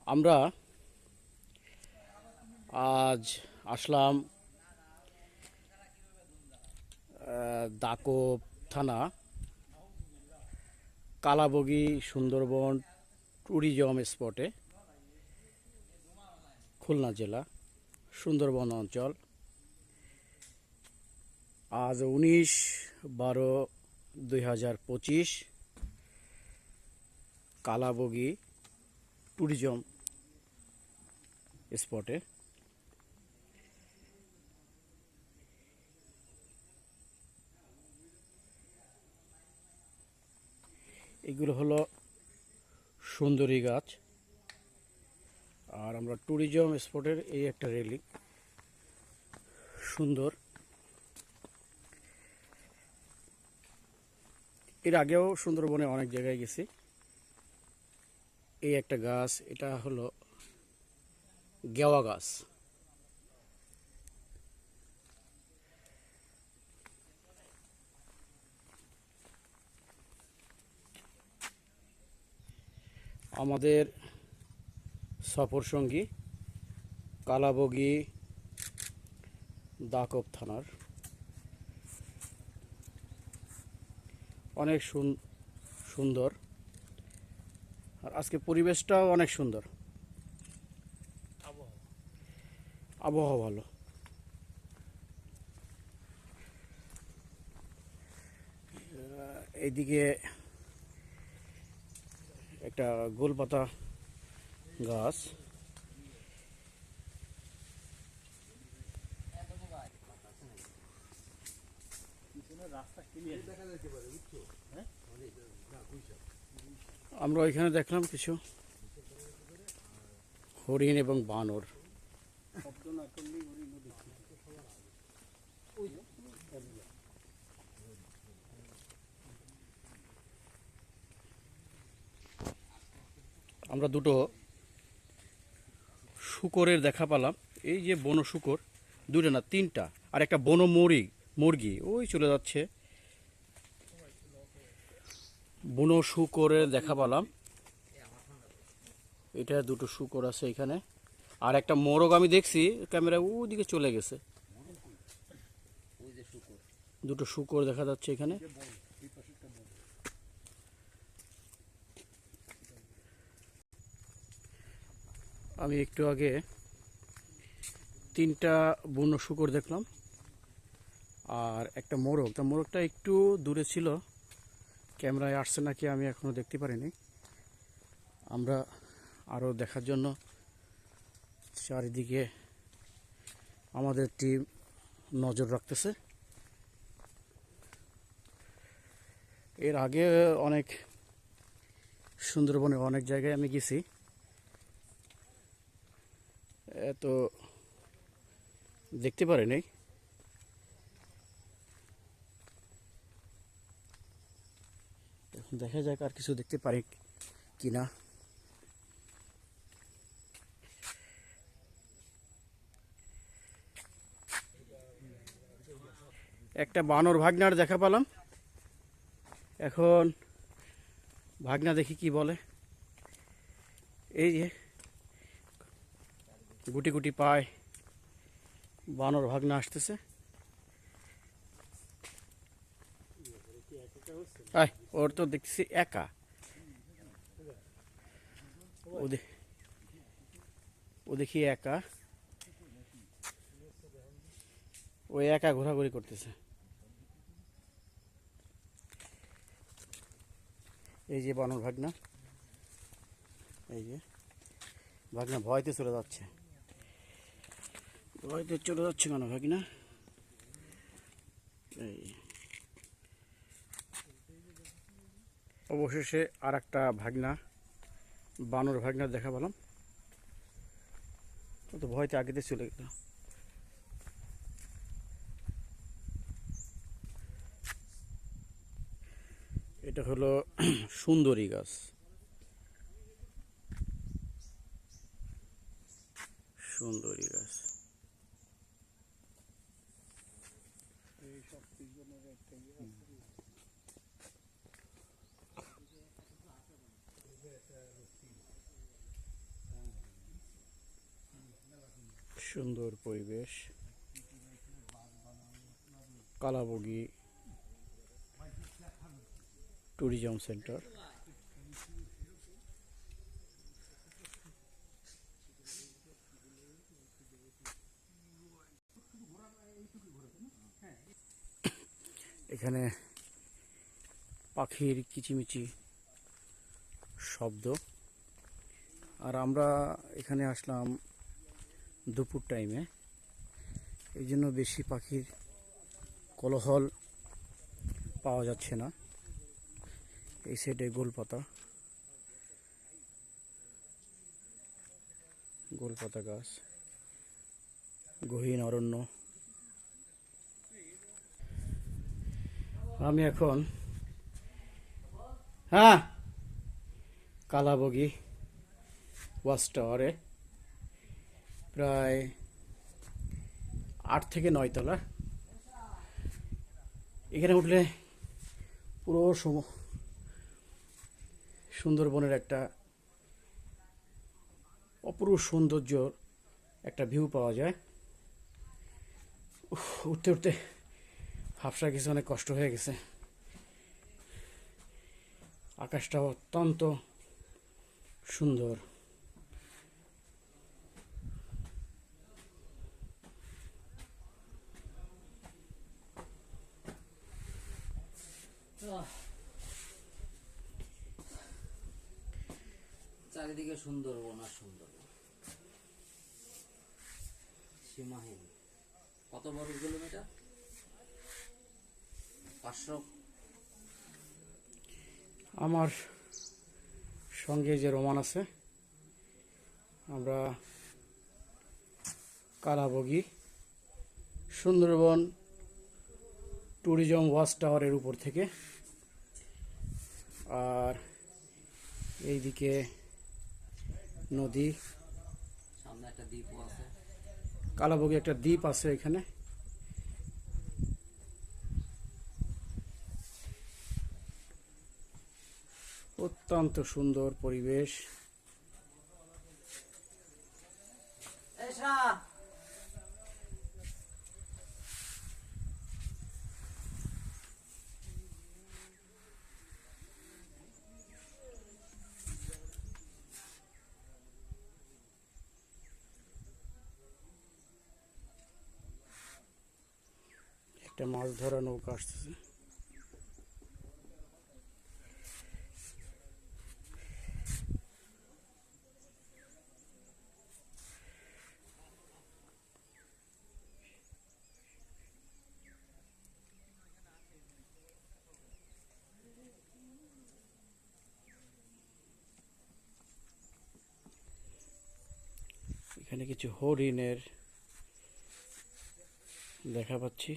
আমরা আজ আসলাম দাকোপ থানা কালাবগি সুন্দরবন ট্যুরিজম স্পটে, খুলনা জেলা সুন্দরবন অঞ্চল। আজ 19/12/2025 কালাবগি ট্যুরিজম স্পটে। এগুলো হলো সুন্দরী গাছ। আর আমরা ট্যুরিজম স্পটের এই একটা রেলিং, সুন্দর। এর আগেও সুন্দরবনে অনেক জায়গায় গেছি। এই একটা গাছ, এটা হলো গেওয়া গাছ। আমাদের সফর সঙ্গী কালাবগি দাকোপ থানার, অনেক সুন্দর। আর আজকে পরিবেশটাও অনেক সুন্দর, আবহাওয়া ভালো। এইদিকে একটা গোলপাতা গাছ। আমরা ওইখানে দেখলাম কিছু হরিণ এবং বানর। আমরা দুটো শূকরের দেখা পেলাম। এই যে বন শূকর, দুটো না তিনটা, আর একটা বন মুরগি ওই চলে যাচ্ছে। বন শূকরের দেখা পেলাম। এটা দুটো শূকর আছে এখানে। আর একটা মোরগ আমি দেখছি ক্যামেরা ওদিকে চলে গেছে। দুটো শূকর দেখা যাচ্ছে এখানে। আমি একটু আগে তিনটা বন্য শূকর দেখলাম আর একটা মোরগ। তা মোরগটা একটু দূরে ছিল, ক্যামেরায় আসছে নাকি আমি এখনো দেখতে পারিনি। আমরা আরও দেখার জন্য চারিদিকে আমাদের টিম নজর রাখতেছে। এর আগে অনেক সুন্দরবনে অনেক জায়গায় আমি গেছি, তো দেখতে পারিনি। এখন দেখা যাক আর কিছু দেখতে পারি কিনা। একটা বানর ভাগনার দেখা পেলাম। এখন ভাগনা দেখি কি বলে। এই যে গুটি গুটি পায় বানর ভাগনা আসতেছে। ওর তো দেখছি একা, ও দেখি একা, ও একা ঘোরাঘুরি করতেছে। এই যে বানর ভাগনা, এই যে ভাগনা ভয়তে চলে যাচ্ছে। ভয়তে চলে যাচ্ছে কেন ভাগনা? এই অবশেষে আর একটা ভাগনা, বানর ভাগনা দেখা পেলাম। ও তো ভয়তে আগেতে চলে গেল। এটা হলো সুন্দরী গাছ, সুন্দরী গাছ। সুন্দর পরিবেশ, কালাবগি ট্যুরিজম সেন্টার। এখানে পাখির কিচিমিচি শব্দ। আর আমরা এখানে আসলাম দুপুর টাইমে, এই জন্য বেশি পাখির কোলাহল পাওয়া যাচ্ছে না। এই সাইডে গোলপাতা গাছ, গহীন অরণ্য। আমি এখন কালাবগি ওয়াচ টাওয়ারে, প্রায় 8 থেকে 9 তলা। এখানে উঠলে পুরো সুন্দরবনের একটা অপূর্ব সৌন্দর্য একটা ভিউ পাওয়া যায়। উঠতে উঠতে হাফসা গেছে, অনেক কষ্ট হয়ে গেছে। আকাশটা অত্যন্ত সুন্দর। চারিদিকে সুন্দরবন আর সুন্দরবন, সীমাহীন। কত বড় কিলোমিটার? 500। আমার সঙ্গে যে রোমান আছে, আমরা কালাবগি সুন্দরবন ট্যুরিজম ওয়াচ টাওয়ারের উপর থেকে, আর এইদিকে নদী, সামনে একটা দ্বীপও আছে। কালাবগি একটা দ্বীপ আছে এখানে। অত্যন্ত সুন্দর পরিবেশ। একটা মাছ ধরা নৌকা আসতেছে। এখানে কিছু হরিণের দেখা পাচ্ছি।